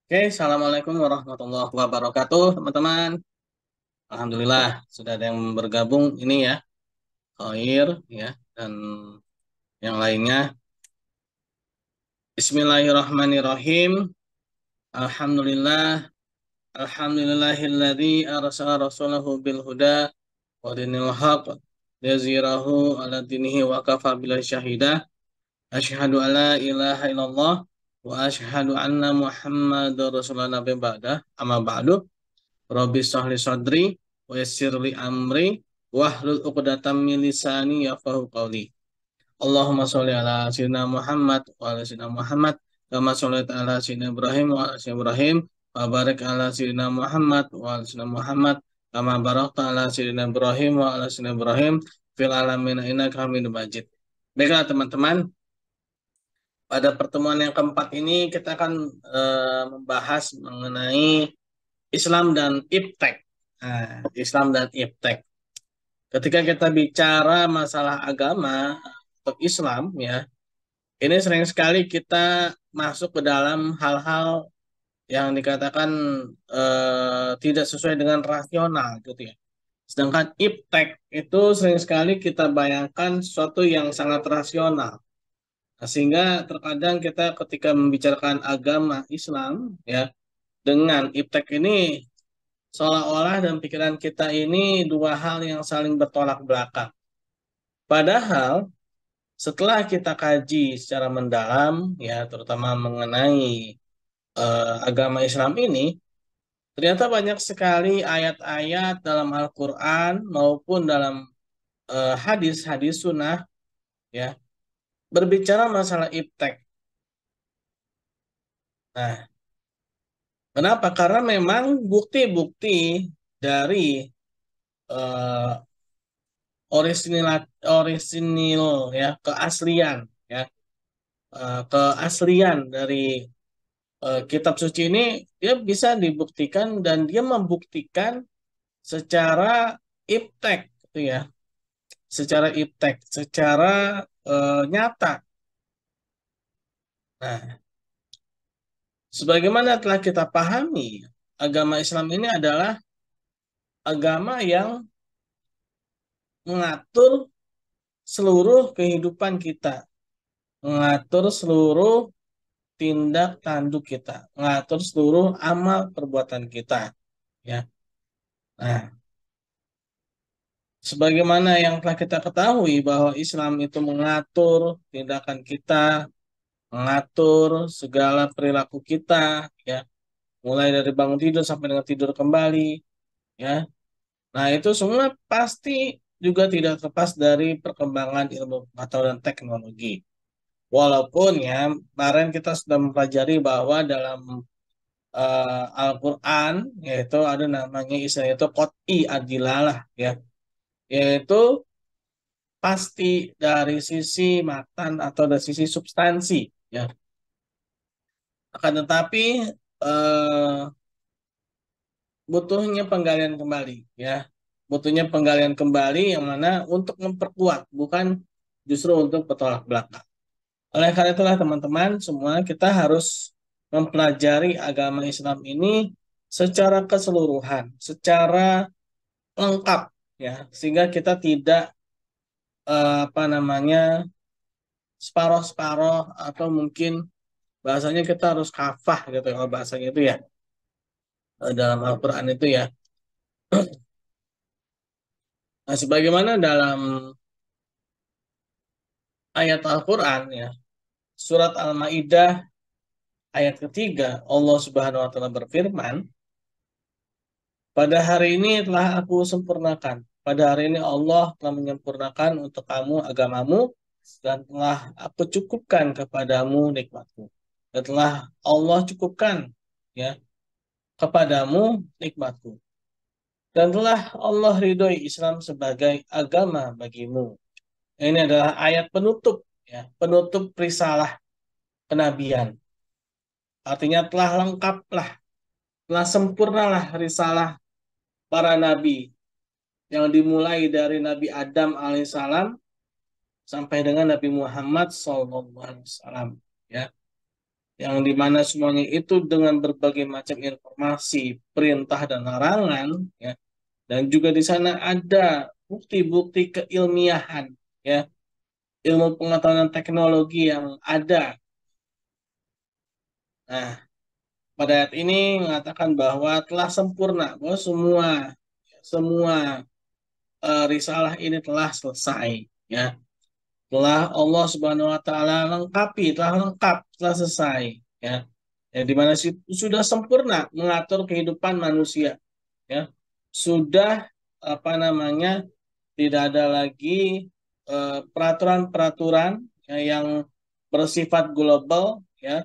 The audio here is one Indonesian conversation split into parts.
Oke, Assalamualaikum warahmatullahi wabarakatuh, teman-teman. Alhamdulillah, sudah ada yang bergabung ini ya, Khair, ya, dan yang lainnya. Bismillahirrahmanirrahim. Alhamdulillah, alhamdulillahilladzi arsala rasulahu bil huda wa dinil haq liyuzhirahu ala dinihi wa kafa billahi syahida. Asyhadu an la ilaha illallah wa asyhadu anna Muhammadar rasulullah nabi ba'da. Amma ba'du. Rabbi sahli sadri wa yassir li amri wahlul 'uqdatam min lisani yafqahu qawli. Allahumma sholli ala sayyidina Muhammad wa ala sayyidina Muhammad kama shallaita ala sayyidina Ibrahim wa ala sayyidina Ibrahim wa barik ala sayyidina Muhammad wa ala sayyidina Muhammad kama barakta ala sayyidina Ibrahim wa ala sayyidina Ibrahim fil alamin innaka Hamidum Majid. Baiklah teman-teman, pada pertemuan yang keempat ini kita akan membahas mengenai Islam dan iptek. Nah, Islam dan iptek. Ketika kita bicara masalah agama atau Islam, ya, ini sering sekali kita masuk ke dalam hal-hal yang dikatakan tidak sesuai dengan rasional, gitu ya. Sedangkan iptek itu sering sekali kita bayangkan sesuatu yang sangat rasional. Nah, sehingga terkadang kita ketika membicarakan agama Islam, ya, dengan iptek ini seolah-olah dalam pikiran kita ini dua hal yang saling bertolak belakang. Padahal setelah kita kaji secara mendalam, ya terutama mengenai agama Islam ini, ternyata banyak sekali ayat-ayat dalam Al-Quran maupun dalam hadis-hadis sunnah, ya, berbicara masalah iptek. Nah, kenapa? Karena memang bukti-bukti dari eh, orisinil orisinil ya keaslian, ya, keaslian dari kitab suci ini dia bisa dibuktikan dan dia membuktikan secara iptek, gitu ya, secara iptek, secara nyata. Nah, sebagaimana telah kita pahami, agama Islam ini adalah agama yang mengatur seluruh kehidupan kita, mengatur seluruh tindak tanduk kita, mengatur seluruh amal perbuatan kita, ya. Nah, sebagaimana yang telah kita ketahui bahwa Islam itu mengatur tindakan kita, mengatur segala perilaku kita, ya, mulai dari bangun tidur sampai dengan tidur kembali, ya. Nah, itu semua pasti juga tidak terlepas dari perkembangan ilmu pengetahuan dan teknologi. Walaupun ya, kemarin kita sudah mempelajari bahwa dalam Al-Quran, yaitu ada namanya istilah itu qot'i adilalah, ya, yaitu pasti dari sisi matan atau dari sisi substansi, ya. Akan tetapi eh, butuhnya penggalian kembali, ya, butuhnya penggalian kembali yang mana untuk memperkuat, bukan justru untuk bertolak belakang. Oleh karena itulah teman-teman semua kita harus mempelajari agama Islam ini secara keseluruhan, secara lengkap, ya, sehingga kita tidak apa namanya separoh-separoh atau mungkin bahasanya kita harus kafah, gitu ya, bahasanya itu ya, dalam Al-Quran itu ya. Nah, sebagaimana dalam ayat Al-Quran, ya, surat Al-Maidah ayat ketiga, Allah Subhanahu wa taala berfirman, pada hari ini telah aku sempurnakan. Pada hari ini Allah telah menyempurnakan untuk kamu agamamu dan telah aku cukupkan kepadamu nikmatku. Dan telah Allah cukupkan, ya, kepadamu nikmatku. Dan telah Allah ridhoi Islam sebagai agama bagimu. Ini adalah ayat penutup, ya, penutup risalah kenabian. Artinya telah lengkaplah, telah sempurnalah risalah para nabi yang dimulai dari Nabi Adam alaihissalam sampai dengan Nabi Muhammad SAW, ya. yang dimana semuanya itu dengan berbagai macam informasi, perintah dan larangan, ya, dan juga di sana ada bukti-bukti keilmiahan, ya, ilmu pengetahuan dan teknologi yang ada. Nah, pada ayat ini mengatakan bahwa telah sempurna, bahwa semua semua risalah ini telah selesai, ya. Telah Allah Subhanahu wa taala lengkapi, telah lengkap, telah selesai, ya. Ya, di mana sudah sempurna mengatur kehidupan manusia, ya. Sudah apa namanya? Tidak ada lagi peraturan-peraturan ya, yang bersifat global, ya.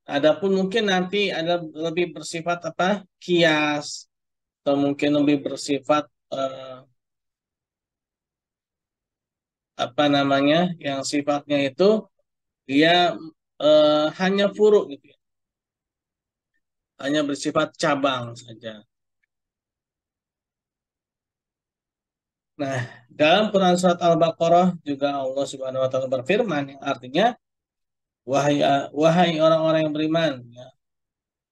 Adapun mungkin nanti ada lebih bersifat apa? Kias atau mungkin lebih bersifat apa namanya? Yang sifatnya itu dia hanya furu gitu ya. Hanya bersifat cabang saja. Nah, dalam Quran surat Al-Baqarah juga Allah Subhanahu wa taala berfirman yang artinya wahai orang-orang yang beriman, ya,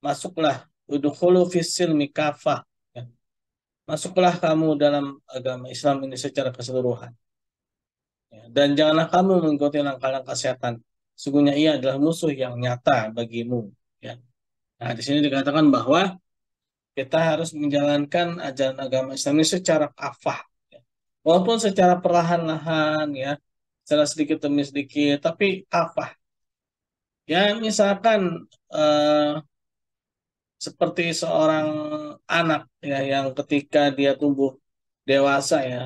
masuklah udkhulu fis silmi kafah. Ya. Masuklah kamu dalam agama Islam ini secara keseluruhan. Ya. Dan janganlah kamu mengikuti langkah-langkah setan. Sungguhnya ia adalah musuh yang nyata bagimu. Ya. Nah, di sini dikatakan bahwa kita harus menjalankan ajaran agama Islam ini secara kafah. Ya. Walaupun secara perlahan-lahan, ya, secara sedikit demi sedikit, tapi kafah. Ya, misalkan seperti seorang anak ya yang ketika dia tumbuh dewasa ya,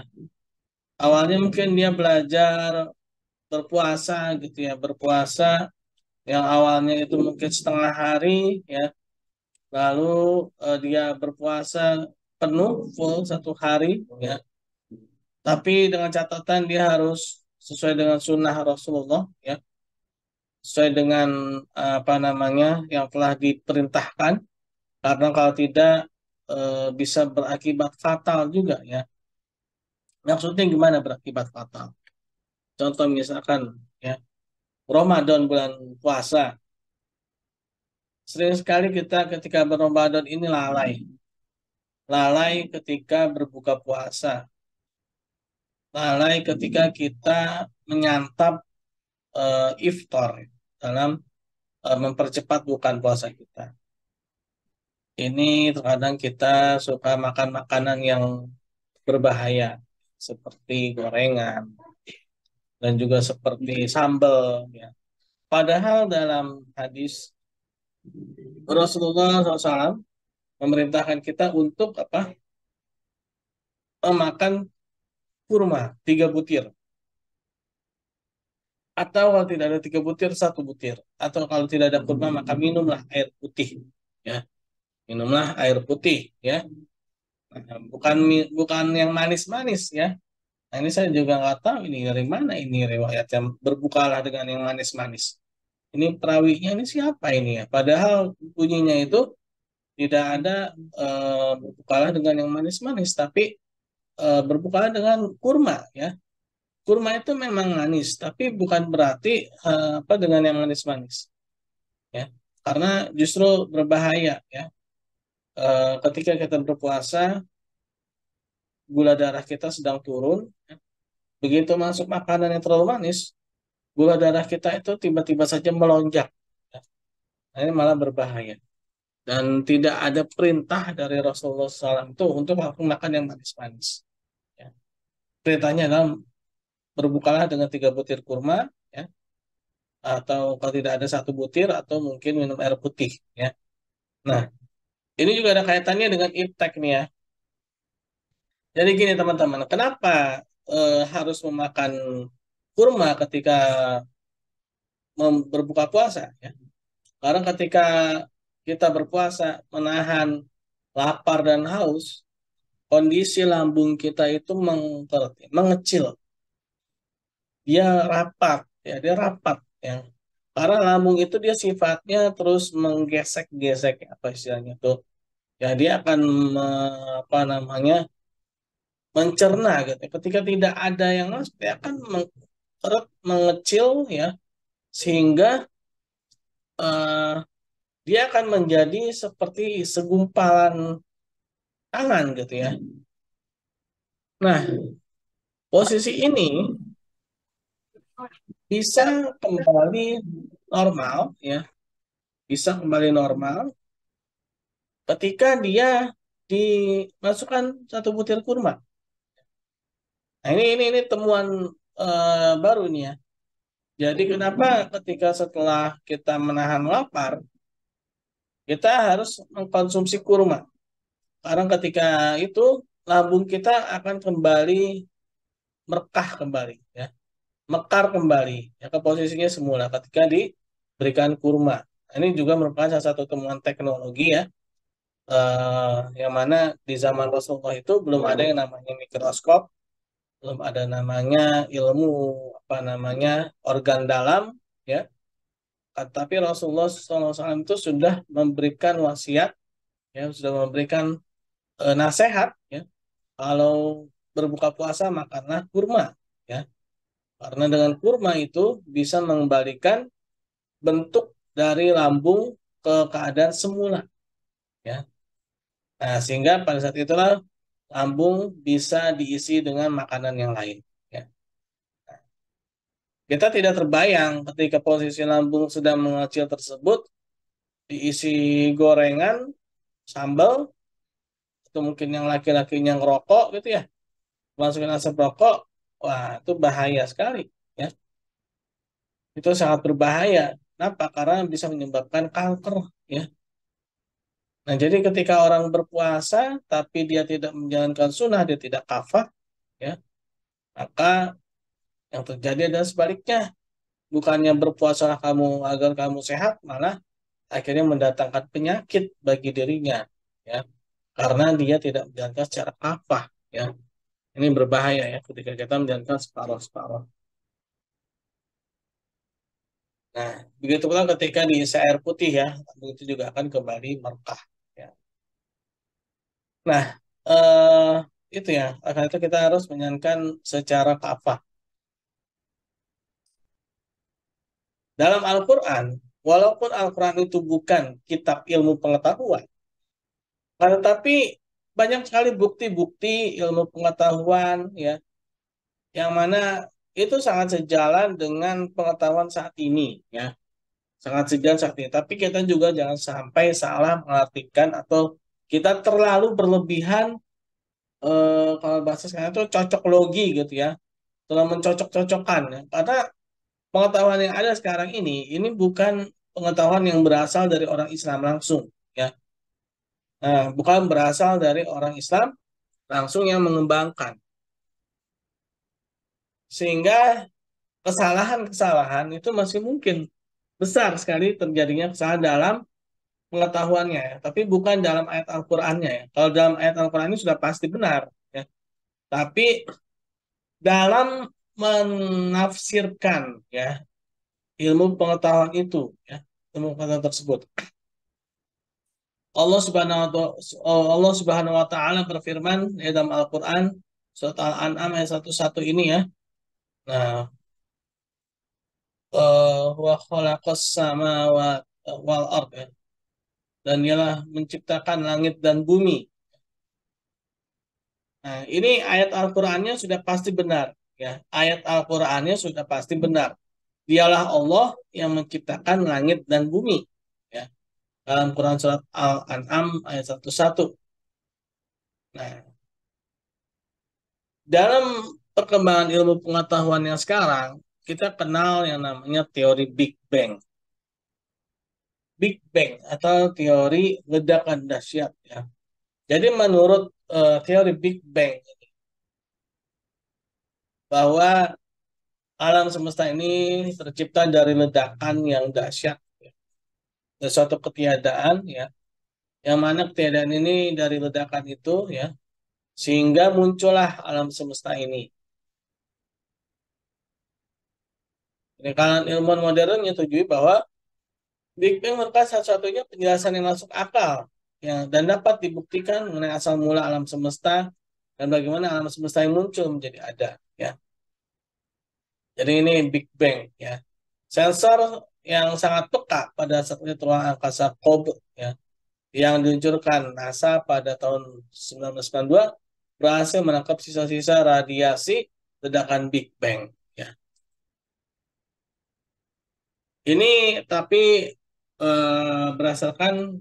awalnya mungkin dia belajar berpuasa gitu ya, berpuasa yang awalnya itu mungkin setengah hari ya, lalu dia berpuasa penuh full 1 hari ya, tapi dengan catatan dia harus sesuai dengan sunnah Rasulullah ya, sesuai dengan apa namanya yang telah diperintahkan, karena kalau tidak bisa berakibat fatal juga ya. Maksudnya gimana berakibat fatal? Contoh misalkan ya, Ramadan bulan puasa. Sering sekali kita ketika berRamadan ini lalai. Lalai ketika berbuka puasa. Lalai ketika kita menyantap iftar dalam mempercepat bukan puasa kita. Ini terkadang kita suka makan makanan yang berbahaya seperti gorengan dan juga seperti sambal ya. Padahal dalam hadis Rasulullah SAW memerintahkan kita untuk apa? Memakan kurma 3 butir, atau kalau tidak ada 3 butir 1 butir, atau kalau tidak ada kurma maka minumlah air putih, ya, minumlah air putih, ya. Nah, bukan yang manis-manis, ya. Nah, ini saya juga nggak tahu ini dari mana ini riwayat yang berbukalah dengan yang manis-manis. Ini perawinya ini siapa ini ya? Padahal bunyinya itu tidak ada berbukalah dengan yang manis-manis, tapi berbukalah dengan kurma, ya. Kurma itu memang manis, tapi bukan berarti apa dengan yang manis-manis, ya. Karena justru berbahaya, ya. Ketika kita berpuasa, gula darah kita sedang turun, ya. Begitu masuk makanan yang terlalu manis, gula darah kita itu tiba-tiba saja melonjak, ya. Nah, ini malah berbahaya. Dan tidak ada perintah dari Rasulullah SAW itu untuk makan yang manis-manis, ya. Perintahnya adalah berbukalah dengan 3 butir kurma, ya, atau kalau tidak ada 1 butir atau mungkin minum air putih, ya. Nah, ini juga ada kaitannya dengan iptek nih ya. Jadi gini teman-teman, kenapa harus memakan kurma ketika berbuka puasa, ya? Karena ketika kita berpuasa menahan lapar dan haus, kondisi lambung kita itu mengecil, dia rapat, ya, dia rapat, ya. Karena lambung itu dia sifatnya terus menggesek-gesek apa istilahnya tuh. Ya dia akan apa namanya mencerna gitu. Ketika tidak ada yang masuk, dia akan mengecil ya, sehingga eh, dia akan menjadi seperti segumpalan tangan gitu ya. Nah, posisi ini bisa kembali normal ya, bisa kembali normal ketika dia dimasukkan satu butir kurma. Nah, ini temuan baru nih ya. Jadi kenapa ketika setelah kita menahan lapar, kita harus mengkonsumsi kurma. Karena ketika itu lambung kita akan kembali merekah kembali ya, mekar kembali ya ke posisinya semula ketika diberikan kurma. Nah, ini juga merupakan salah satu temuan teknologi ya, yang mana di zaman Rasulullah itu belum ada yang namanya mikroskop, belum ada namanya ilmu apa namanya organ dalam ya. Tapi Rasulullah SAW itu sudah memberikan wasiat ya, sudah memberikan nasihat ya, kalau berbuka puasa makanlah kurma ya. Karena dengan kurma itu bisa mengembalikan bentuk dari lambung ke keadaan semula ya. Nah, sehingga pada saat itulah lambung bisa diisi dengan makanan yang lain ya. Kita tidak terbayang ketika posisi lambung sedang mengecil tersebut diisi gorengan, sambal, atau mungkin yang laki-lakinya ngerokok gitu ya, masukin asap rokok, wah itu bahaya sekali ya. Itu sangat berbahaya. Kenapa? Karena bisa menyebabkan kanker ya. Nah, jadi ketika orang berpuasa tapi dia tidak menjalankan sunnah, dia tidak kafah ya, maka yang terjadi adalah sebaliknya. Bukannya berpuasa kamu agar kamu sehat, malah akhirnya mendatangkan penyakit bagi dirinya ya. Karena dia tidak menjalankan secara kafah ya. Ini berbahaya ya ketika kita menjalankan separuh-separuh. Nah, begitu pula ketika diisi air putih ya, itu juga akan kembali merekah. Ya. Nah, eh, itu ya, karena itu kita harus menjalankan secara kafah. Dalam Al-Quran, walaupun Al-Quran itu bukan kitab ilmu pengetahuan, tetapi banyak sekali bukti-bukti ilmu pengetahuan ya, yang mana itu sangat sejalan dengan pengetahuan saat ini ya, sangat sejalan saat ini. Tapi kita juga jangan sampai salah mengartikan atau kita terlalu berlebihan, kalau bahasa sekarang itu cocok logi gitu ya, terlalu mencocok-cocokkan ya. Karena pengetahuan yang ada sekarang ini bukan pengetahuan yang berasal dari orang Islam langsung ya. Nah, bukan berasal dari orang Islam langsung yang mengembangkan. Sehingga kesalahan-kesalahan itu masih mungkin besar sekali terjadinya kesalahan dalam pengetahuannya ya. Tapi bukan dalam ayat Al-Qur'annya ya. Kalau dalam ayat Al-Qur'an ini sudah pasti benar ya. Tapi dalam menafsirkan ya ilmu pengetahuan itu ya, ilmu pengetahuan tersebut. Allah Subhanahu wa taala berfirman di dalam Al-Qur'an surat Al-An'am ayat 11 ini ya. Nah, wa khalaqas samawati wal ard ya. Dan dialah menciptakan langit dan bumi. Nah, ini ayat Al-Qur'annya sudah pasti benar ya. Ayat Al-Qur'annya sudah pasti benar. Dialah Allah yang menciptakan langit dan bumi ya. Dalam Quran surat Al-An'am ayat 11. Nah, dalam perkembangan ilmu pengetahuan yang sekarang, kita kenal yang namanya teori Big Bang. Big Bang atau teori ledakan dahsyat ya. Jadi menurut teori Big Bang bahwa alam semesta ini tercipta dari ledakan yang dahsyat, ya. Dari suatu ketiadaan ya, yang mana ketiadaan ini dari ledakan itu ya, sehingga muncullah alam semesta ini. Ini kalangan ilmuwan modern menyetujui bahwa Big Bang merupakan satu-satunya penjelasan yang masuk akal ya, dan dapat dibuktikan mengenai asal mula alam semesta dan bagaimana alam semesta yang muncul menjadi ada ya. Jadi ini Big Bang ya. Sensor yang sangat peka pada satelit ruang angkasa COBE ya, yang diluncurkan NASA pada tahun 1992 berhasil menangkap sisa-sisa radiasi ledakan Big Bang ya. Ini tapi berdasarkan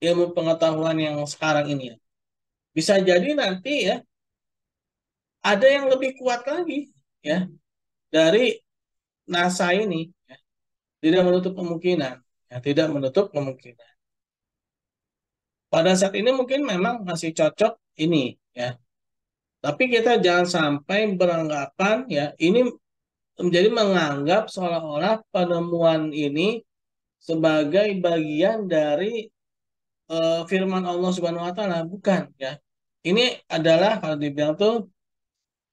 ilmu pengetahuan yang sekarang ini ya. Bisa jadi nanti ya ada yang lebih kuat lagi ya dari NASA ini ya. Tidak menutup kemungkinan ya, tidak menutup kemungkinan. Pada saat ini mungkin memang masih cocok ini ya. Tapi kita jangan sampai beranggapan ya ini menjadi menganggap seolah-olah penemuan ini sebagai bagian dari firman Allah Subhanahu wa taala, bukan ya. Ini adalah kalau dibilang tuh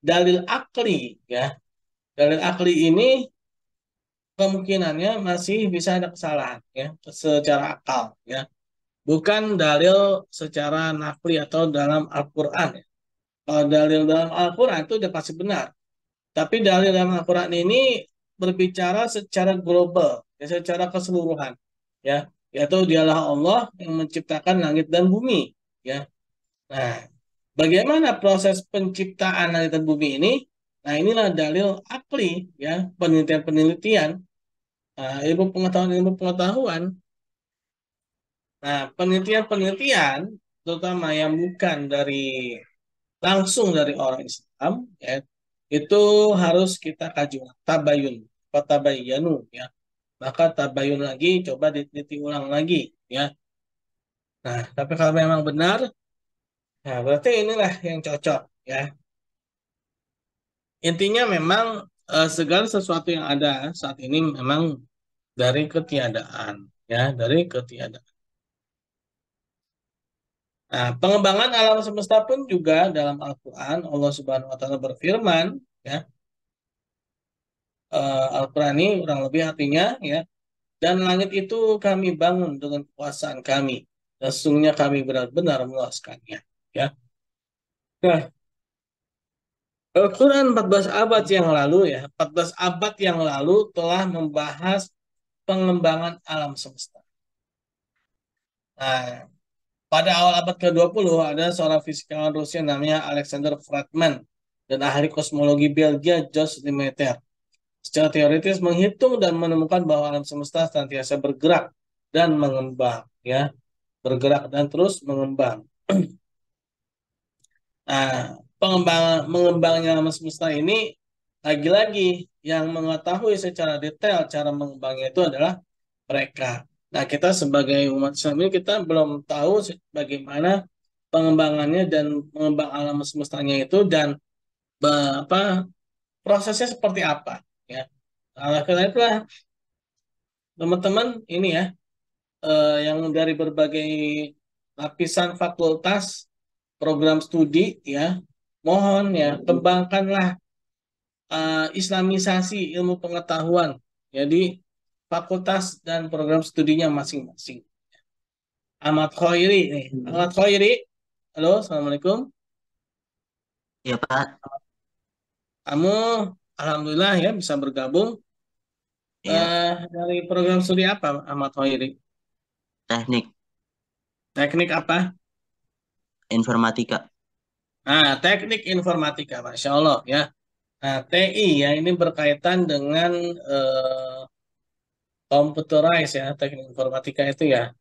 dalil akli ya. Dalil akli ini kemungkinannya masih bisa ada kesalahan ya secara akal ya. Bukan dalil secara nakli atau dalam Al-Qur'an ya. Kalau dalil dalam Al-Qur'an itu udah pasti benar. Tapi dalil dalam Al-Quran ini berbicara secara global, ya, secara keseluruhan, ya, yaitu dialah Allah yang menciptakan langit dan bumi, ya. Nah, bagaimana proses penciptaan langit dan bumi ini? Nah, inilah dalil akli, ya, penelitian-penelitian, ilmu pengetahuan. Nah, penelitian-penelitian, terutama yang bukan langsung dari orang Islam, ya, itu harus kita kaji tabayun, tabayyanu ya. Maka tabayun lagi, coba diteliti ulang lagi ya. Nah, tapi kalau memang benar, nah berarti inilah yang cocok ya. Intinya memang segala sesuatu yang ada saat ini memang dari ketiadaan ya, dari ketiadaan. Nah, pengembangan alam semesta pun juga dalam Al-Qur'an Allah Subhanahu wa taala berfirman ya, Al-Qur'an ini kurang lebih artinya ya, dan langit itu kami bangun dengan kekuasaan kami. Dan sesungguhnya kami benar-benar meluaskannya. Ya. Nah, Al-Quran 14 abad yang lalu ya, 14 abad yang lalu telah membahas pengembangan alam semesta. Nah, pada awal abad ke-20 ada seorang fisikawan Rusia namanya Alexander Fridman dan ahli kosmologi Belgia Jos Lemaitre. Secara teoritis menghitung dan menemukan bahwa alam semesta senantiasa bergerak dan mengembang, ya, bergerak dan terus mengembang. Nah, mengembangnya alam semesta ini lagi-lagi yang mengetahui secara detail cara mengembangnya itu adalah mereka. Nah, kita sebagai umat Islam ini kita belum tahu bagaimana pengembangannya dan mengembang alam semestanya itu dan apa prosesnya seperti apa, ya. Nah, karena itulah teman-teman ini ya yang dari berbagai lapisan fakultas program studi ya mohon ya kembangkanlah Islamisasi ilmu pengetahuan jadi fakultas dan program studinya masing-masing. Ahmad Khairi nih. Ahmad Khairi, halo, assalamualaikum. Iya Pak, Kamu alhamdulillah ya bisa bergabung iya dari program studi apa Ahmad Khairi? teknik Teknik apa? informatika. Nah, teknik informatika, Masya Allah ya. Nah, TI ya ini berkaitan dengan eh, computerized ya, teknik informatika itu ya,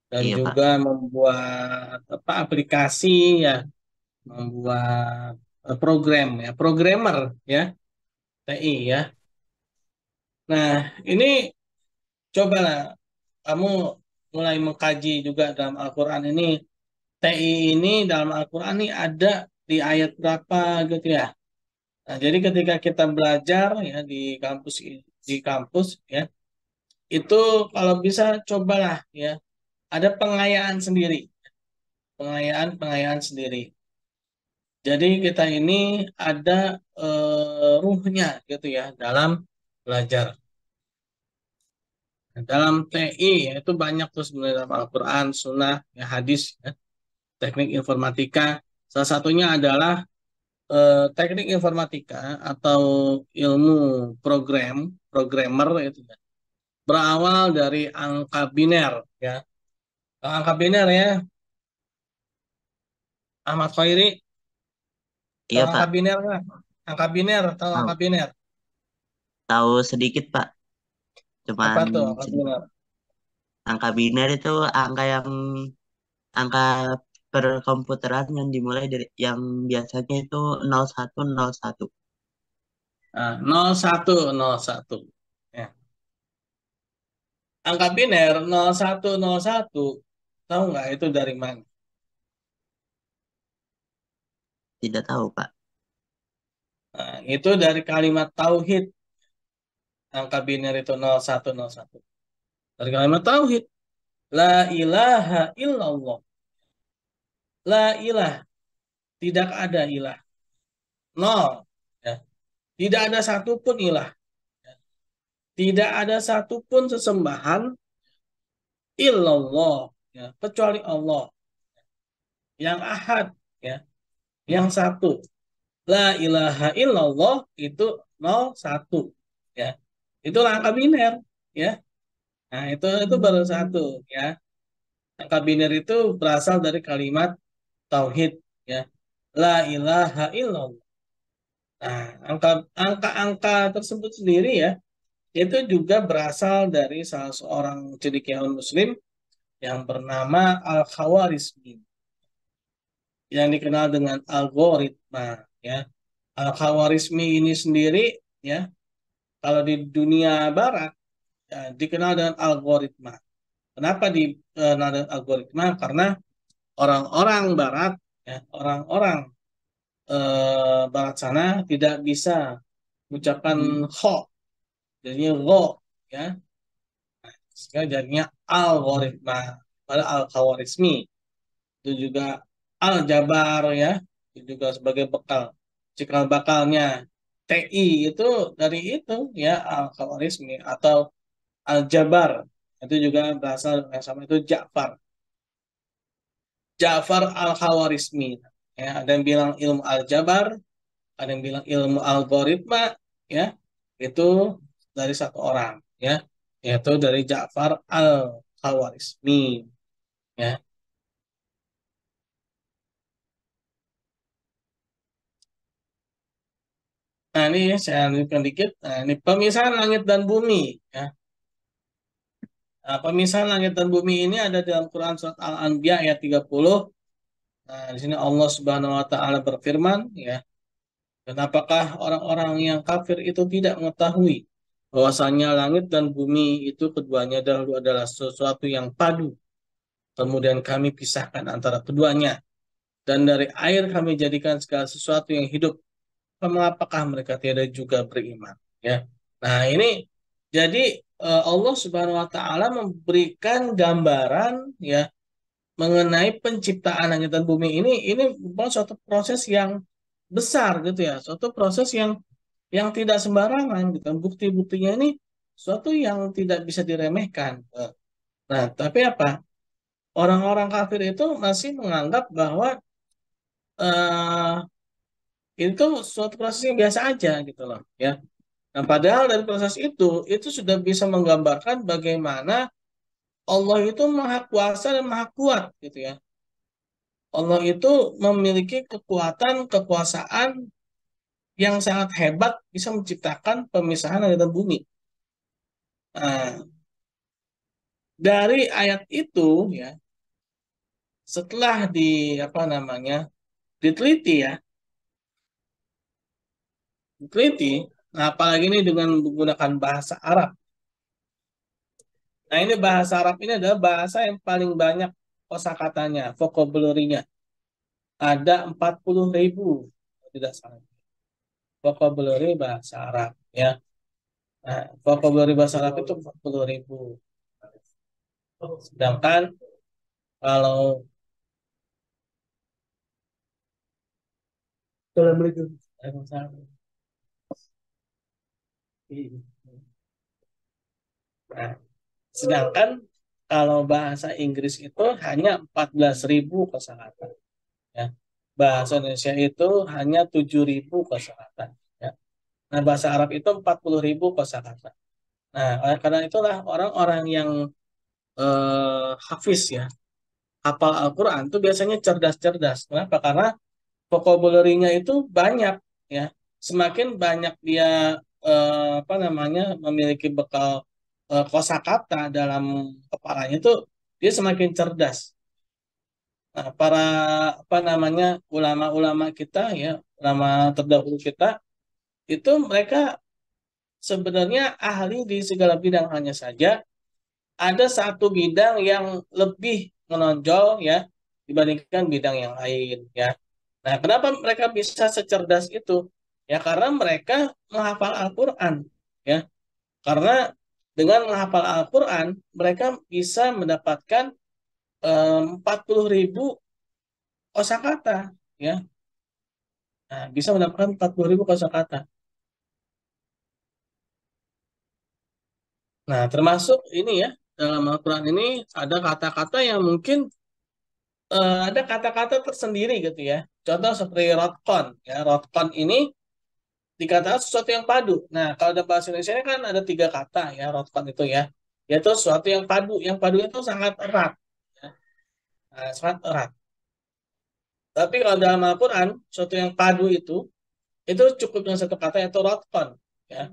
dan Iya juga Pak, membuat apa aplikasi ya, membuat program ya, programmer ya, TI ya. Nah, ini cobalah kamu mulai mengkaji juga dalam Al-Qur'an ini TI ini dalam Al-Qur'an ini ada di ayat berapa gitu ya. Nah, jadi ketika kita belajar ya di kampus ya, itu kalau bisa cobalah ya ada pengayaan sendiri, pengayaan sendiri. Jadi kita ini ada ruhnya gitu ya dalam belajar. Nah, dalam TI ya, itu banyak tuh sebenarnya dalam Al-Quran, Sunnah, ya, hadis, ya, teknik informatika. Salah satunya adalah teknik informatika atau ilmu programmer itu ya. berawal dari angka biner ya. Angka biner ya, Ahmad Khairi, tahu Iya angka Pak, biner nggak? Angka biner, tahu angka tahu. biner? Tahu sedikit Pak, Apa cuman tuh angka sedikit. biner? Angka biner itu angka perkomputeran yang dimulai dari yang biasanya itu 0101. Nah, 0101. Ya. Angka biner 0101, tahu nggak itu dari mana? Tidak tahu Pak. Nah, itu dari kalimat tauhid. Angka biner itu 0101. Dari kalimat tauhid. La ilaha illallah. La ilah. Tidak ada ilah. Nol. Ya. Tidak ada satupun ilah. Tidak ada satupun sesembahan illallah. Ya. Kecuali Allah. Yang ahad. Ya. Yang satu. La ilaha illallah itu 01. Ya. Itulah angka biner. Ya. Nah, itu baru satu. Ya. Angka biner itu berasal dari kalimat tauhid. Ya. La ilaha illallah. Nah, angka-angka tersebut sendiri ya, itu juga berasal dari salah seorang cendekiawan Muslim yang bernama Al-Khawarizmi, yang dikenal dengan algoritma. Ya, Al-Khawarizmi ini sendiri ya, kalau di dunia Barat ya, dikenal dengan algoritma. Kenapa dikenal dengan algoritma? Karena orang-orang Barat, ya, orang-orang Barat sana tidak bisa mengucapkan kho, jadinya go, ya, sehingga jadinya algoritma. Pada al-khawarizmi itu juga aljabar ya, itu juga sebagai bekal cikal bakalnya TI itu dari itu ya, al-khawarizmi atau aljabar itu juga berasal yang sama, itu Ja'far al-Khawarizmi ya. Ada yang bilang ilmu aljabar, ada yang bilang ilmu algoritma ya, itu dari satu orang ya, yaitu dari Ja'far al-Khawarizmi ya. Nah ini saya lanjutkan dikit. Nah, ini pemisahan langit dan bumi ya. Nah, pemisahan langit dan bumi ini ada dalam Quran surat Al-Anbiya ayat 30. Nah, di sini Allah Subhanahu wa taala berfirman ya, dan apakah orang-orang yang kafir itu tidak mengetahui bahwasanya langit dan bumi itu keduanya dahulu adalah sesuatu yang padu. Kemudian kami pisahkan antara keduanya. Dan dari air kami jadikan segala sesuatu yang hidup. Mengapakah mereka tidak juga beriman? Ya. Nah ini jadi Allah Subhanahu Wa Taala memberikan gambaran ya mengenai penciptaan langit dan bumi ini bukan suatu proses yang besar gitu ya, suatu proses yang tidak sembarangan gitu. Bukti-buktinya ini suatu yang tidak bisa diremehkan. Nah, tapi apa? Orang-orang kafir itu masih menganggap bahwa eh, itu suatu proses yang biasa aja gitu loh ya. Nah, padahal dari proses itu sudah bisa menggambarkan bagaimana Allah itu maha kuasa dan maha kuat gitu ya. Allah itu memiliki kekuatan, kekuasaan yang sangat hebat bisa menciptakan pemisahan langit dan bumi. Nah, dari ayat itu ya, setelah apa namanya diteliti ya, diteliti, nah apalagi ini dengan menggunakan bahasa Arab. Nah ini bahasa Arab ini adalah bahasa yang paling banyak kosakatanya, vocabulary-nya. Ada 40.000, tidak salah. Vocabulary bahasa Arab ya. Nah, vocabulary bahasa Arab itu 40.000. Sedangkan kalau Assalamualaikum. Nah, sedangkan kalau bahasa Inggris itu hanya 14.000 kosakata. Ya. Bahasa Indonesia itu hanya 7.000 kosakata. Ya. Nah, bahasa Arab itu 40.000 kosakata. Nah, oleh karena itulah orang-orang yang hafiz ya, hafal Al-Quran itu biasanya cerdas-cerdas. Kenapa? Karena vocabulary-nya itu banyak ya. Semakin banyak dia apa namanya memiliki bekal kosakata dalam kepalanya itu dia semakin cerdas. Nah, para apa namanya ulama-ulama kita ya, ulama terdahulu kita itu mereka sebenarnya ahli di segala bidang, hanya saja ada satu bidang yang lebih menonjol ya dibandingkan bidang yang lain ya. Nah, kenapa mereka bisa secerdas itu? Ya karena mereka menghafal Al-Qur'an ya. Karena dengan menghafal Al-Qur'an mereka bisa mendapatkan 40.000 kosakata ya. Nah, bisa mendapatkan 40.000 kosakata. Nah, termasuk ini ya, dalam Al-Quran ini ada kata-kata yang mungkin ada kata-kata tersendiri gitu ya. Contoh seperti rotkon. Ya, rotkon ini dikatakan sesuatu yang padu. Nah, kalau dalam bahasa Indonesia ini kan ada tiga kata ya, rotkon itu ya. Yaitu sesuatu yang padu. Yang padu itu sangat erat. Ya. Nah, sangat erat. Tapi kalau dalam Al-Quran, sesuatu yang padu itu cukup dengan satu kata yaitu rotkon. Ya.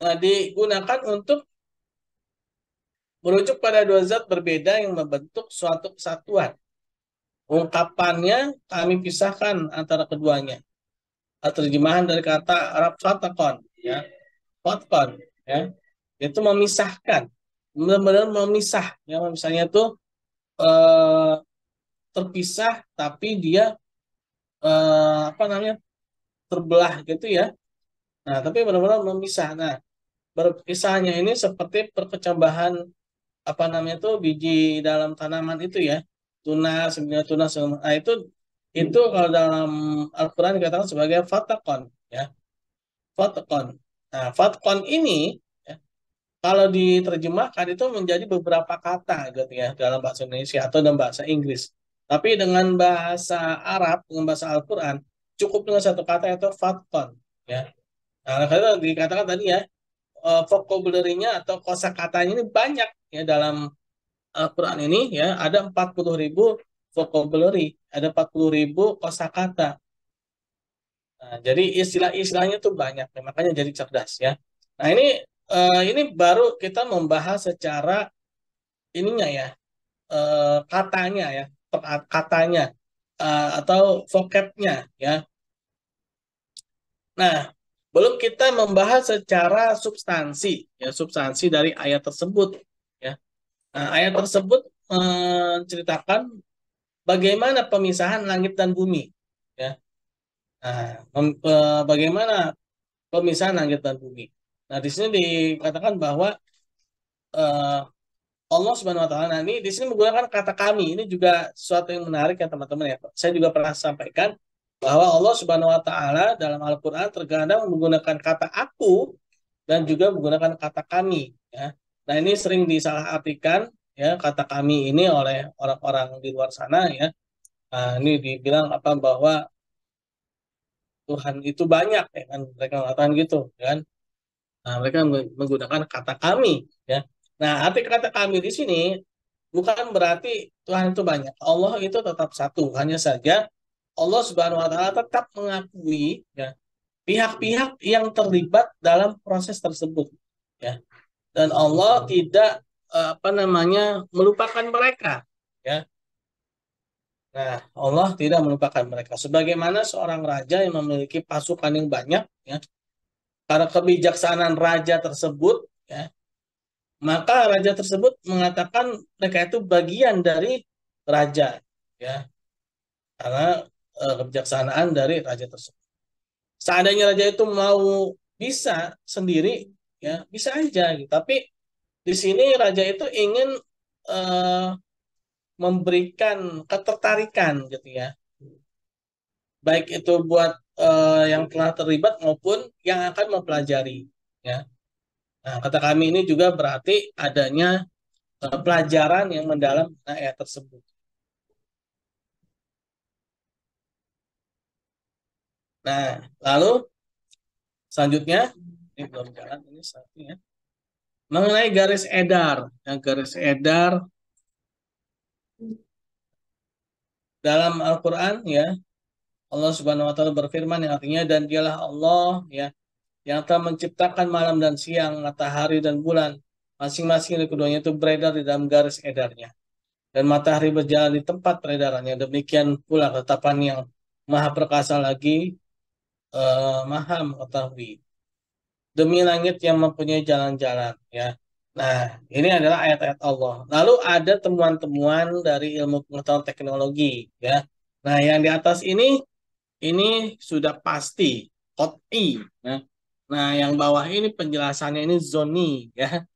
Nah, digunakan untuk merujuk pada dua zat berbeda yang membentuk suatu kesatuan. Ungkapannya kami pisahkan antara keduanya. Terjemahan dari kata Arab fatakon, ya, fatkon, ya, itu memisahkan, benar-benar memisah, ya, misalnya itu eh, terpisah, tapi dia apa namanya terbelah gitu ya. Nah, tapi benar-benar memisah. Nah, berpisahnya ini seperti perkecambahan apa namanya itu biji dalam tanaman itu ya, tunas sebenarnya tunas. Nah, itu kalau dalam Al-Quran dikatakan sebagai fatakon ya, fatakon. Nah, fatakon ini ya, kalau diterjemahkan itu menjadi beberapa kata gitu ya dalam bahasa Indonesia atau dalam bahasa Inggris, tapi dengan bahasa Arab, dengan bahasa Al-Quran cukup dengan satu kata yaitu fatakon ya. Nah, karena dikatakan tadi ya, vocabulary-nya atau kosakatanya ini banyak ya dalam Al-Quran ini ya, ada 40.000 vocabulary, ada 40.000 kosakata. Nah, jadi istilah-istilahnya tuh banyak, ya, makanya jadi cerdas ya. Nah, ini baru kita membahas secara ininya ya, katanya ya, katanya atau vocabnya ya. Nah, belum kita membahas secara substansi ya, substansi dari ayat tersebut ya. Nah, ayat tersebut menceritakan bagaimana pemisahan langit dan bumi ya. Nah, bagaimana pemisahan langit dan bumi. Nah, di sini dikatakan bahwa eh, Allah Subhanahu wa taala, nah ini di sini menggunakan kata kami. Ini juga sesuatu yang menarik ya teman-teman ya. Saya juga pernah sampaikan bahwa Allah Subhanahu wa taala dalam Al-Qur'an terkadang menggunakan kata aku dan juga menggunakan kata kami ya. Nah, ini sering disalahartikan ya kata kami ini oleh orang-orang di luar sana ya. Nah, ini dibilang apa bahwa Tuhan itu banyak ya kan, mereka mengatakan gitu ya kan. Nah, mereka menggunakan kata kami ya. Nah, arti kata kami di sini bukan berarti Tuhan itu banyak. Allah itu tetap satu. Hanya saja Allah Subhanahu wa taala tetap mengakui ya pihak-pihak yang terlibat dalam proses tersebut ya. Dan Allah tidak apa namanya melupakan mereka ya. Nah, Allah tidak melupakan mereka. Sebagaimana seorang raja yang memiliki pasukan yang banyak ya, karena kebijaksanaan raja tersebut ya, maka raja tersebut mengatakan mereka itu bagian dari raja ya, karena kebijaksanaan dari raja tersebut. Seandainya raja itu mau bisa sendiri ya bisa aja gitu. Tapi di sini raja itu ingin eh, memberikan ketertarikan gitu ya, baik itu buat yang telah terlibat maupun yang akan mempelajari ya. Nah, kata kami ini juga berarti adanya pelajaran yang mendalam ayat tersebut. Nah, lalu selanjutnya ini belum jalan ini satu ya. Mengenai garis edar, ya, garis edar dalam Al-Quran, ya, Allah Subhanahu Wa Taala berfirman yang artinya, dan dialah Allah, ya, yang telah menciptakan malam dan siang, matahari dan bulan, masing-masing dari keduanya itu beredar di dalam garis edarnya. Dan matahari berjalan di tempat peredarannya. Demikian pula ketetapan yang maha perkasa lagi, maha mengetahui. Demi langit yang mempunyai jalan-jalan, ya. Nah, ini adalah ayat-ayat Allah. Lalu ada temuan-temuan dari ilmu pengetahuan teknologi, ya. Nah, yang di atas ini sudah pasti, qot'i, ya. Nah, yang bawah ini penjelasannya ini zoni, ya.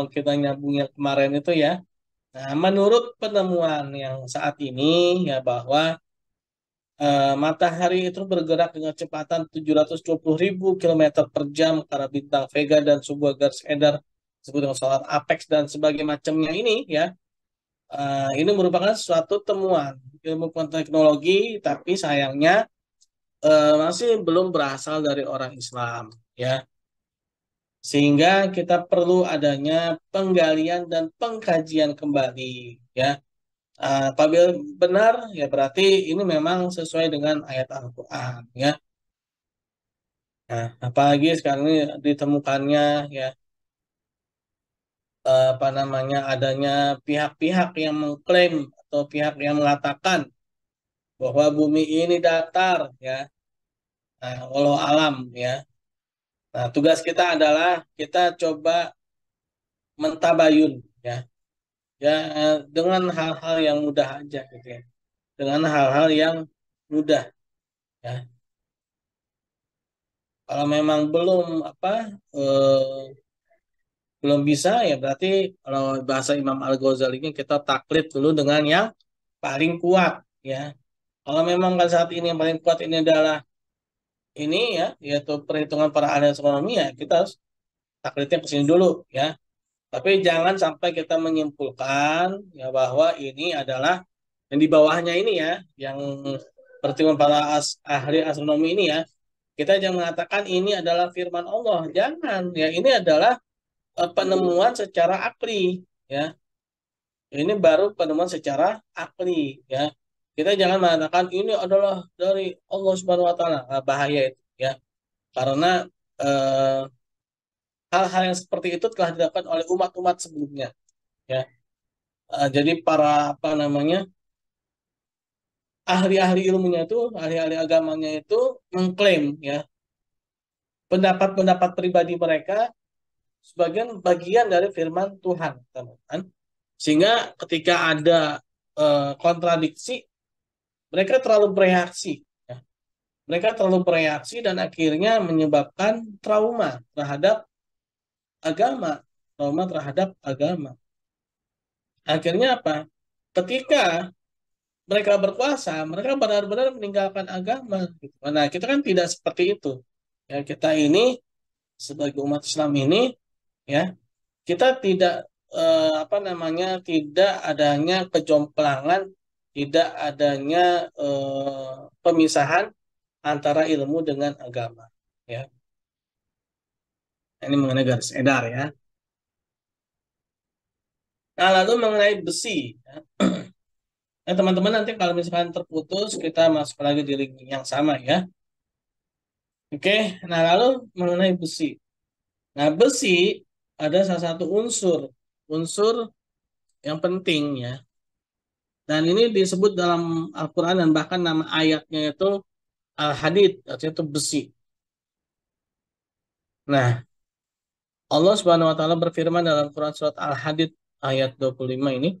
Kita nyambungnya kemarin itu, ya. Nah, menurut penemuan yang saat ini, ya, bahwa matahari itu bergerak dengan kecepatan 720.000 kilometer per jam ke arah bintang Vega dan sebuah garis edar disebut dengan sholat apex dan sebagai macamnya ini, ya, ini merupakan suatu temuan ilmu pengetahuan teknologi, tapi sayangnya masih belum berasal dari orang Islam, ya, sehingga kita perlu adanya penggalian dan pengkajian kembali, ya. Apabila benar, ya berarti ini memang sesuai dengan ayat Al-Quran, ya. Nah, apalagi sekarang ini ditemukannya, ya, apa namanya, adanya pihak-pihak yang mengklaim atau pihak yang mengatakan bahwa bumi ini datar, ya. Nah, walau alam, ya. Nah, tugas kita adalah kita coba mentabayun, ya, ya, dengan hal-hal yang mudah aja, gitu, ya. Dengan hal-hal yang mudah, ya. Kalau memang belum apa belum bisa, ya berarti kalau bahasa Imam Al-Ghazali ini kita taklid dulu dengan yang paling kuat, ya. Kalau memang kan saat ini yang paling kuat ini adalah ini, ya, yaitu perhitungan para ahli astronomi, ya kita harus taklidnya ke sini dulu, ya. Tapi jangan sampai kita menyimpulkan, ya, bahwa ini adalah yang di bawahnya ini, ya, yang perhitungan para ahli astronomi ini, ya. Kita jangan mengatakan ini adalah firman Allah, jangan, ya, ini adalah penemuan secara akli, ya. Ini baru penemuan secara akli, ya. Kita jangan mengatakan ini adalah dari Allah Subhanahu Wa Taala. Nah, bahaya itu, ya, karena eh, hal-hal yang seperti itu telah dilakukan oleh umat-umat sebelumnya, ya. Jadi para apa namanya ahli-ahli ilmunya itu, ahli-ahli agamanya itu mengklaim, ya, pendapat-pendapat pribadi mereka sebagian bagian dari firman Tuhan, teman-teman. Sehingga ketika ada kontradiksi, mereka terlalu bereaksi, ya. Mereka terlalu bereaksi dan akhirnya menyebabkan agama, trauma terhadap agama. Akhirnya apa? Ketika mereka berkuasa, mereka benar-benar meninggalkan agama, gitu. Nah, kita kan tidak seperti itu. Ya, kita ini sebagai umat Islam ini, ya, kita tidak apa namanya, tidak adanya kejomplangan, tidak adanya pemisahan antara ilmu dengan agama, ya. Ini mengenai garis edar, ya. Nah, lalu mengenai besi, ya. Nah, teman-teman, nanti kalau misalkan terputus kita masuk lagi di link yang sama, ya. Oke. Nah, lalu mengenai besi. Nah, besi ada salah satu unsur yang penting, ya. Dan ini disebut dalam Al-Quran dan bahkan nama ayatnya itu Al-Hadid, artinya itu besi. Nah, Allah Subhanahu wa taala berfirman dalam Quran surat Al-Hadid ayat 25 ini,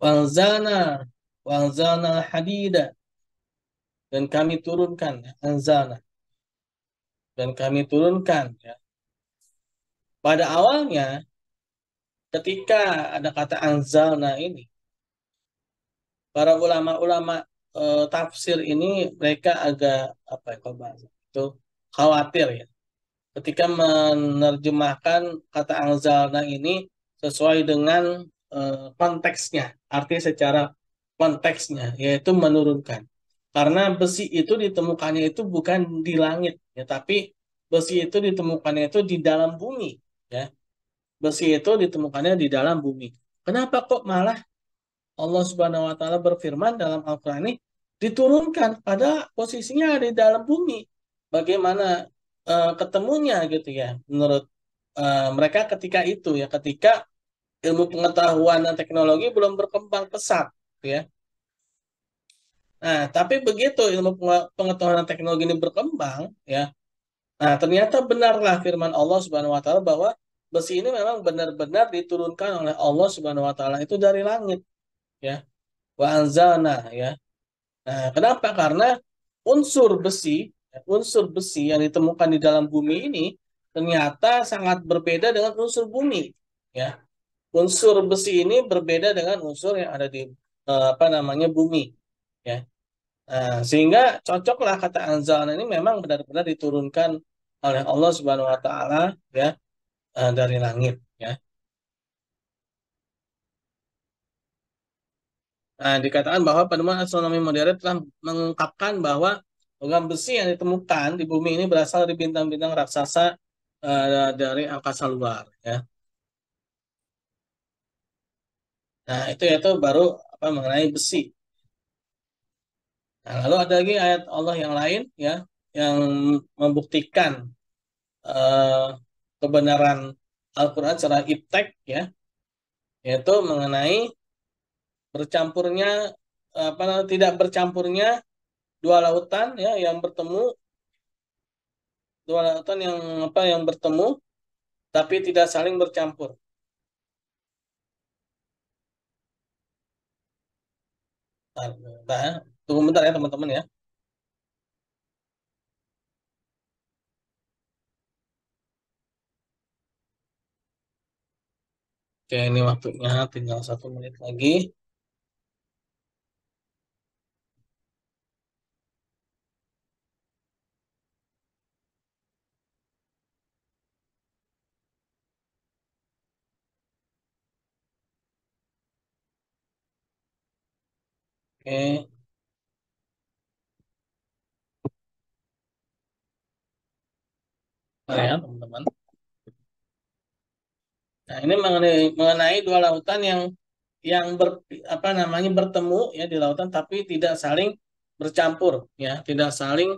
"Wanzalna wanzalna al-hadida", dan kami turunkan, ya, anzalna, dan kami turunkan, ya. Pada awalnya ketika ada kata anzalna ini, para ulama-ulama tafsir ini mereka agak apa ya kalau bahasa itu khawatir, ya, ketika menerjemahkan kata anzalna ini sesuai dengan konteksnya, arti secara konteksnya, yaitu menurunkan. Karena besi itu ditemukannya itu bukan di langit, ya, tapi besi itu ditemukannya itu di dalam bumi, ya. Besi itu ditemukannya di dalam bumi. Kenapa kok malah Allah Subhanahu wa taala berfirman dalam Al-Qur'an ini diturunkan pada posisinya di dalam bumi. Bagaimana ketemunya gitu ya menurut mereka ketika itu ya ketika ilmu pengetahuan dan teknologi belum berkembang pesat gitu ya. Nah, tapi begitu ilmu pengetahuan dan teknologi ini berkembang ya. Nah, ternyata benarlah firman Allah Subhanahu wa taala bahwa besi ini memang benar-benar diturunkan oleh Allah Subhanahu wa taala itu dari langit ya. Wa anzalna ya. Nah, kenapa? Karena unsur besi yang ditemukan di dalam bumi ini ternyata sangat berbeda dengan unsur bumi ya. Unsur besi ini berbeda dengan unsur yang ada di apa namanya bumi ya. Nah, sehingga cocoklah kata anzalna ini memang benar-benar diturunkan oleh Allah Subhanahu wa taala ya dari langit ya. Nah, dikatakan bahwa penemuan astronomi modern telah mengungkapkan bahwa logam besi yang ditemukan di bumi ini berasal dari bintang-bintang raksasa dari angkasa luar ya. Nah, itu baru apa mengenai besi. Nah, lalu ada lagi ayat Allah yang lain ya yang membuktikan eh, kebenaran Al-Qur'an secara iptek ya, yaitu mengenai bercampurnya apa tidak bercampurnya dua lautan ya yang bertemu, dua lautan yang apa yang bertemu tapi tidak saling bercampur. Nah, nah, tunggu bentar ya teman-teman ya. Oke, ini waktunya tinggal 1 menit lagi. Oke, nah, ya teman-teman. Nah, ini mengenai dua lautan yang apa namanya bertemu ya di lautan tapi tidak saling bercampur ya, tidak saling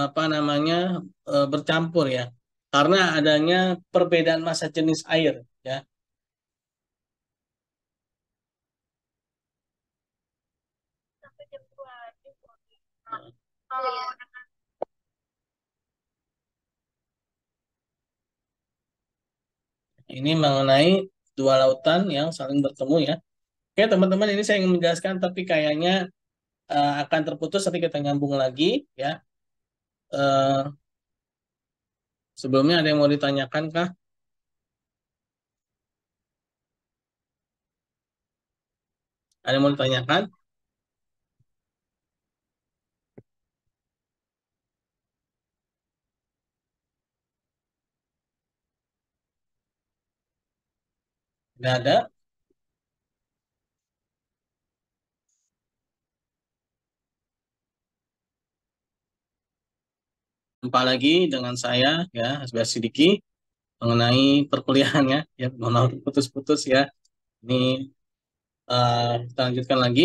apa namanya bercampur ya. Karena adanya perbedaan massa jenis air ya. Ini mengenai dua lautan yang saling bertemu ya. Oke, teman-teman, ini saya ingin menjelaskan tapi kayaknya akan terputus tapi kita nyambung lagi ya. Eh, Sebelumnya ada yang mau ditanyakan kah? Ada yang mau ditanyakan? Tidak ada. Jumpa lagi dengan saya ya, Hasbi Sidiki mengenai perkuliahannya ya, mohon maaf putus-putus ya. Ini kita lanjutkan lagi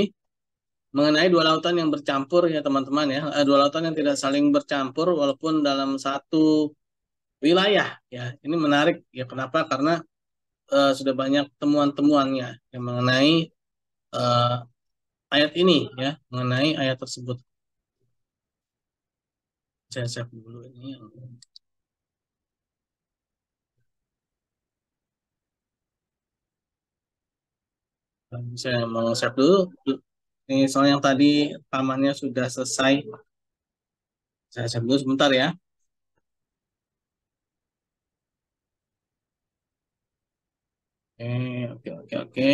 mengenai dua lautan yang bercampur ya teman-teman ya. Dua lautan yang tidak saling bercampur walaupun dalam satu wilayah ya. Ini menarik ya, kenapa? Karena sudah banyak temuan-temuannya yang mengenai eh, ayat ini ya, mengenai ayat tersebut. Saya save dulu ini. Saya mau save dulu. Ini soal yang tadi rekamannya sudah selesai. Saya save dulu sebentar ya. Oke, oke, oke, oke.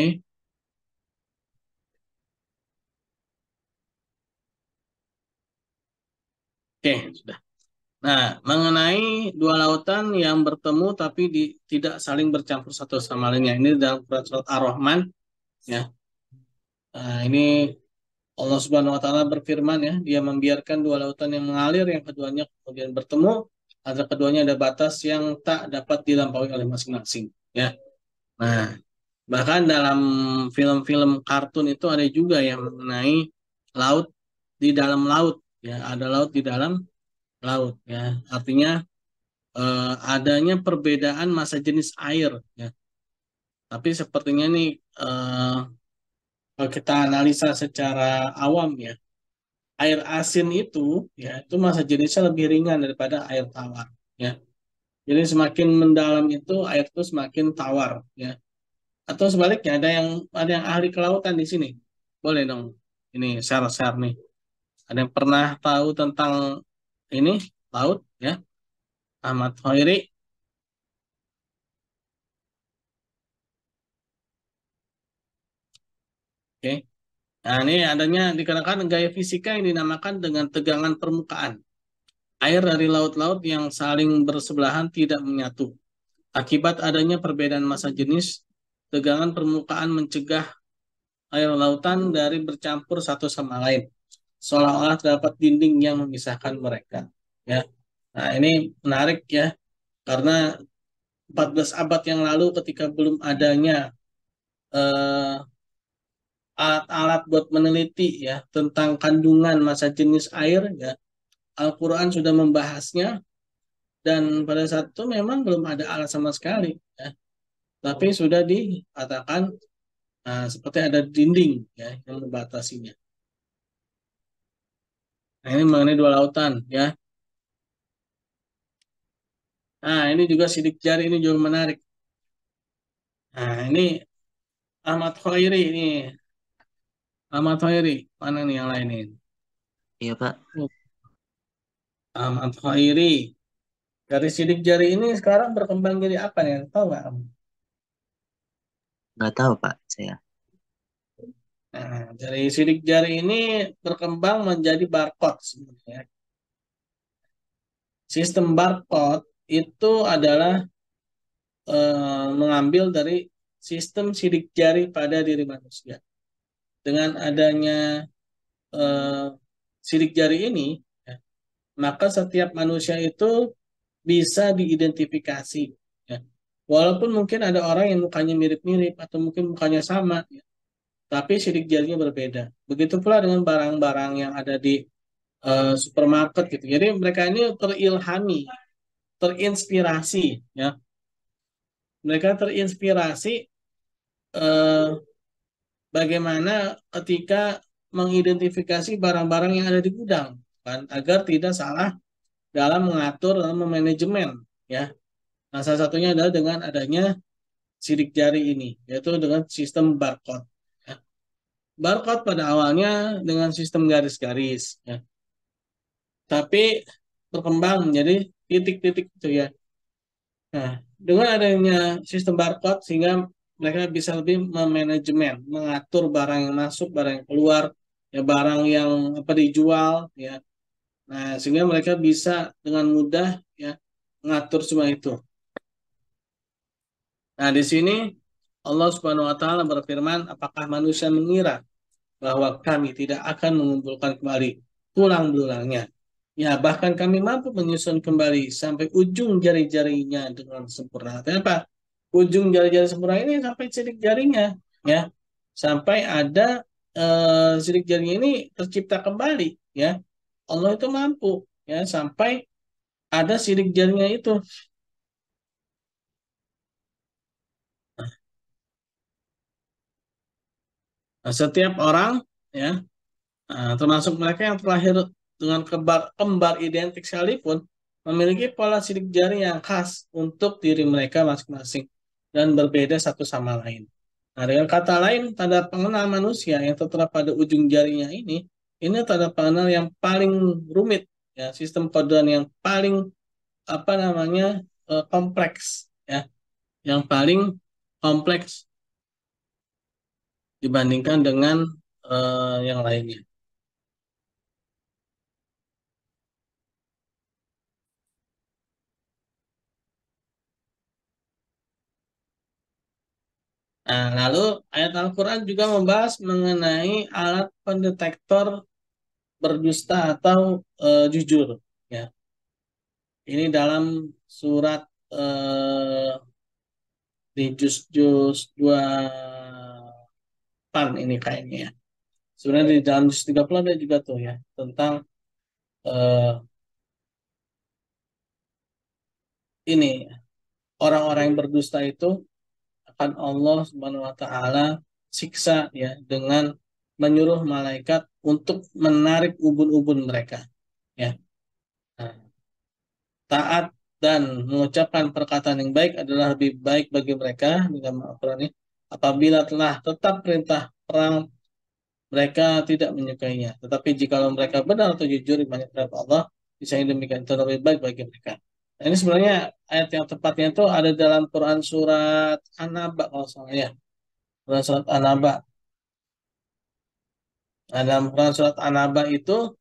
Oke, sudah. Nah, mengenai dua lautan yang bertemu tapi tidak saling bercampur satu sama lainnya. Ini dalam surat Ar-Rahman ya. Nah, ini Allah Subhanahu wa taala berfirman ya, dia membiarkan dua lautan yang mengalir yang keduanya kemudian bertemu Antara keduanya ada batas yang tak dapat dilampaui oleh masing-masing. Ya. Nah, bahkan dalam film-film kartun itu ada juga yang mengenai laut di dalam laut. Ya, ada laut di dalam laut. Ya, artinya adanya perbedaan masa jenis air. Ya, tapi sepertinya nih kalau kita analisa secara awam ya, air asin itu ya itu masa jenisnya lebih ringan daripada air tawar. Ya, jadi semakin mendalam itu air itu semakin tawar. Ya, atau sebaliknya ada yang ahli kelautan di sini. Boleh dong. Ini share-share nih. Ada yang pernah tahu tentang ini laut ya? Ahmad Khairi. Oke. Nah, ini adanya dikarenakan gaya fisika yang dinamakan dengan tegangan permukaan. Air dari laut-laut yang saling bersebelahan tidak menyatu. Akibat adanya perbedaan massa jenis, tegangan permukaan mencegah air lautan dari bercampur satu sama lain. Seolah-olah terdapat dinding yang memisahkan mereka. Ya. Nah, ini menarik ya, karena 14 abad yang lalu ketika belum adanya eh, alat-alat buat meneliti ya tentang kandungan massa jenis air ya, Al-Quran sudah membahasnya dan pada saat itu memang belum ada alat sama sekali ya, tapi sudah dikatakan seperti ada dinding ya yang membatasinya. Nah, ini mengenai dua lautan ya. Nah, ini juga sidik jari ini juga menarik. Nah, ini Ahmad Khairi ini. Ahmad Khairi, mana nih yang lain ini? Iya Pak, Oh, Ahmad Khairi. Dari sidik jari ini sekarang berkembang jadi apa nih? Tahu nggak? nggak tahu Pak saya. Nah, dari sidik jari ini berkembang menjadi barcode sebenarnya. Sistem barcode itu adalah mengambil dari sistem sidik jari pada diri manusia. Dengan adanya eh, sidik jari ini, ya, maka setiap manusia itu bisa diidentifikasi. Ya. Walaupun mungkin ada orang yang mukanya mirip-mirip atau mungkin mukanya sama, ya, tapi sidik jarinya berbeda. Begitu pula dengan barang-barang yang ada di supermarket gitu. Jadi mereka ini terilhami, terinspirasi, ya. Mereka terinspirasi eh, bagaimana ketika mengidentifikasi barang-barang yang ada di gudang, kan, agar tidak salah dalam mengatur dan memanajemen, ya. Nah, salah satunya adalah dengan adanya sidik jari ini, yaitu dengan sistem barcode. Ya. Barcode pada awalnya dengan sistem garis-garis, ya. Tapi berkembang menjadi titik-titik itu ya. Nah, dengan adanya sistem barcode sehingga mereka bisa lebih memanajemen, mengatur barang yang masuk, barang yang keluar, ya barang yang apa dijual, ya. Nah, sehingga mereka bisa dengan mudah ya mengatur semua itu. Nah, di sini Allah Subhanahu wa taala berfirman, apakah manusia mengira bahwa kami tidak akan mengumpulkan kembali tulang belulangnya? Ya, bahkan kami mampu menyusun kembali sampai ujung jari-jarinya dengan sempurna. Kenapa? Ujung jari-jari sempurna ini sampai sidik jarinya, ya, sampai ada sidik jarinya ini tercipta kembali, ya. Allah itu mampu, ya, sampai ada sidik jarinya itu. Nah, setiap orang, ya, termasuk mereka yang terlahir dengan kembar identik sekalipun, memiliki pola sidik jari yang khas untuk diri mereka masing-masing dan berbeda satu sama lain. Nah, dengan kata lain, tanda pengenal manusia yang tertera pada ujung jarinya ini tanda pengenal yang paling rumit, ya, sistem kodean yang paling apa namanya kompleks, ya, yang paling kompleks dibandingkan dengan yang lainnya. Nah, lalu ayat Al-Quran juga membahas mengenai alat pendetektor berdusta atau jujur. Ya. Ini dalam surat di juz-juz 28 ini kayaknya ya. Sebenarnya di dalam juz 30 ada juga tuh ya tentang eh, ini orang-orang yang berdusta itu akan Allah Subhanahu wa taala siksa ya dengan menyuruh malaikat untuk menarik ubun-ubun mereka ya. Nah, taat dan mengucapkan perkataan yang baik adalah lebih baik bagi mereka dalam Al-Qur'an ini apabila telah tetap perintah perang mereka tidak menyukainya. Tetapi jika mereka benar atau jujur iman terhadap Allah, bisa demikian itu lebih baik bagi mereka. Nah, ini sebenarnya ayat yang tepatnya itu ada dalam Quran surat An-Naba kalau salah ya. Quran surat An-Naba. Nah, dalam Quran surat An-Naba itu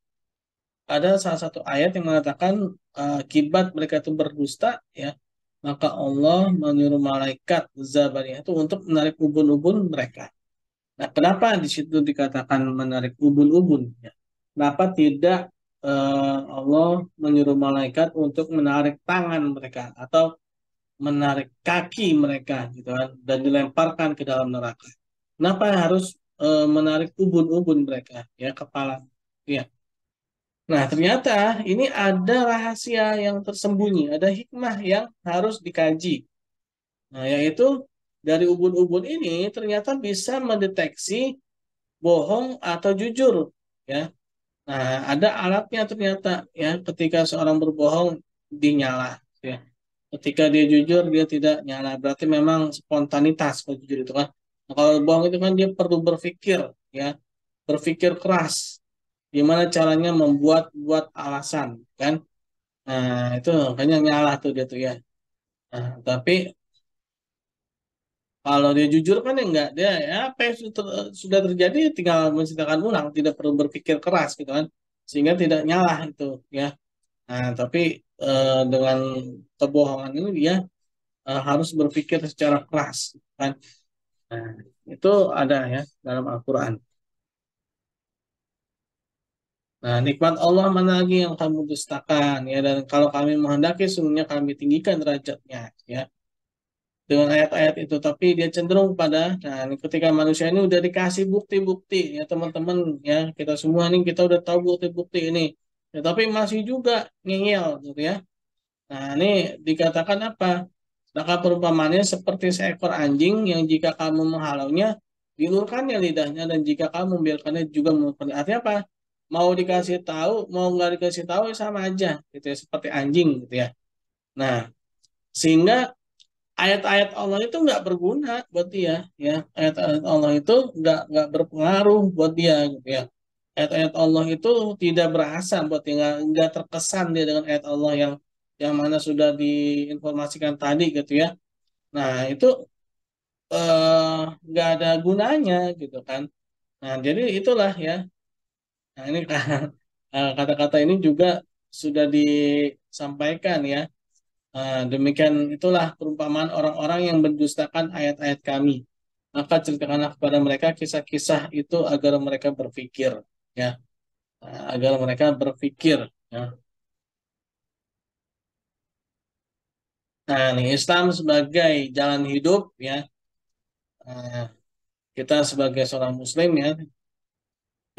ada salah satu ayat yang mengatakan akibat mereka itu berdusta ya, maka Allah menyuruh malaikat Zabariyah itu untuk menarik ubun-ubun mereka. Nah, kenapa di situ dikatakan menarik ubun-ubun? Ya? Kenapa tidak Allah menyuruh malaikat untuk menarik tangan mereka atau menarik kaki mereka gitu kan dan dilemparkan ke dalam neraka? Kenapa harus menarik ubun-ubun mereka ya kepala? Ya. Nah, ternyata ini ada rahasia yang tersembunyi, ada hikmah yang harus dikaji. Nah, yaitu dari ubun-ubun ini ternyata bisa mendeteksi bohong atau jujur ya. Nah, ada alatnya ternyata ya ketika seorang berbohong dinyala ya. Ketika dia jujur dia tidak nyala berarti memang spontanitas kalau jujur itu kan. Nah, kalau bohong itu kan dia perlu berpikir ya, berpikir keras gimana caranya membuat buat alasan kan. Nah, itu makanya nyala tuh dia tuh ya. Nah, tapi kalau dia jujur kan ya enggak dia ya apa yang sudah terjadi tinggal menceritakan ulang, tidak perlu berpikir keras gitu kan, sehingga tidak nyalah itu ya. Nah, tapi dengan kebohongan ini dia harus berpikir secara keras kan. Nah, itu ada ya dalam Al-Quran. Nah, nikmat Allah mana lagi yang kamu dustakan ya dan kalau kami menghendaki sungguhnya kami tinggikan derajatnya ya dengan ayat-ayat itu tapi dia cenderung pada nah ini ketika manusia ini udah dikasih bukti-bukti ya teman-teman ya kita semua nih kita udah tahu bukti-bukti ini ya, tapi masih juga ngeyel gitu ya. Nah ini dikatakan apa, maka perumpamaannya seperti seekor anjing yang jika kamu menghalaunya diulurkannya lidahnya dan jika kamu membiarkannya juga mengulurkannya. Artinya apa, mau dikasih tahu mau nggak dikasih tahu ya sama aja gitu ya seperti anjing gitu ya. Nah sehingga ayat-ayat Allah itu nggak berguna buat dia ya, ayat-ayat Allah itu nggak berpengaruh buat dia gitu ya. Ayat-ayat Allah itu tidak berasa buat dia, nggak terkesan dia dengan ayat Allah yang mana sudah diinformasikan tadi gitu ya. Nah itu nggak ada gunanya gitu kan. Nah jadi itulah ya. Nah ini kata-kata ini juga sudah disampaikan ya. Demikian itulah perumpamaan orang-orang yang mendustakan ayat-ayat kami. Maka ceritakanlah kepada mereka kisah-kisah itu agar mereka berpikir, ya, agar mereka berpikir. Ya. Nah, nih Islam sebagai jalan hidup, ya, eh, kita sebagai seorang Muslim, ya,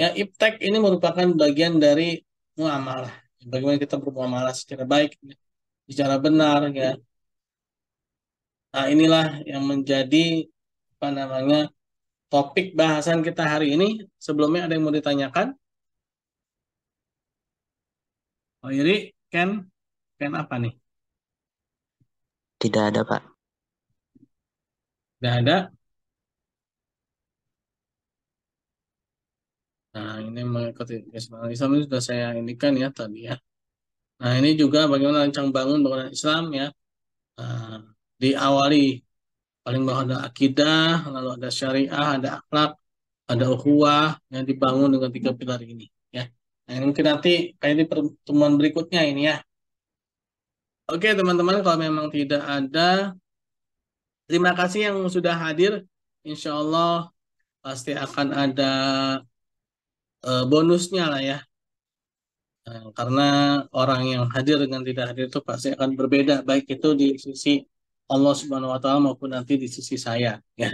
ya iptek ini merupakan bagian dari muamalah. Bagaimana kita bermuamalah secara baik, ya, secara benar, ya. Nah, inilah yang menjadi apa namanya topik bahasan kita hari ini. Sebelumnya ada yang mau ditanyakan? Oh, jadi Ken, Ken apa nih? Tidak ada, Pak. Tidak ada. Nah, ini mengikuti Islam. Islam ini sudah saya indikan ya tadi ya. Nah, ini juga bagaimana rancang bangun bangunan Islam ya. Nah, diawali paling bawah ada akidah, lalu ada syariah, ada akhlak, ada ukhuwah yang dibangun dengan tiga pilar ini ya. Nah, ini mungkin nanti kayak di pertemuan berikutnya ini ya. Oke, teman-teman, kalau memang tidak ada, terima kasih yang sudah hadir. Insya Allah pasti akan ada bonusnya lah ya. Karena orang yang hadir dengan tidak hadir itu pasti akan berbeda, baik itu di sisi Allah Subhanahu wa taala maupun nanti di sisi saya, ya.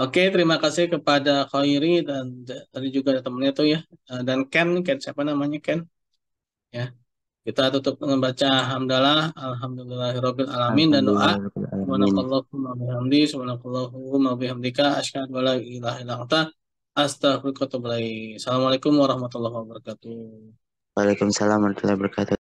Oke, terima kasih kepada Khairi dan tadi juga ada temennya tuh ya. Dan Ken, Ken siapa namanya Ken? Ya. Kita tutup dengan baca hamdalah, alhamdulillahirabbil alamin dan doa. Alhamdulillahirobbilalamin. Subhanakallahumma bihamdi, subhanakallahumma bihamdika, asyhadu an la ilaha illa anta, astaghfiruka wa atubu ilaik. Assalamualaikum warahmatullahi wabarakatuh. Waalaikumsalam warahmatullahi wabarakatuh.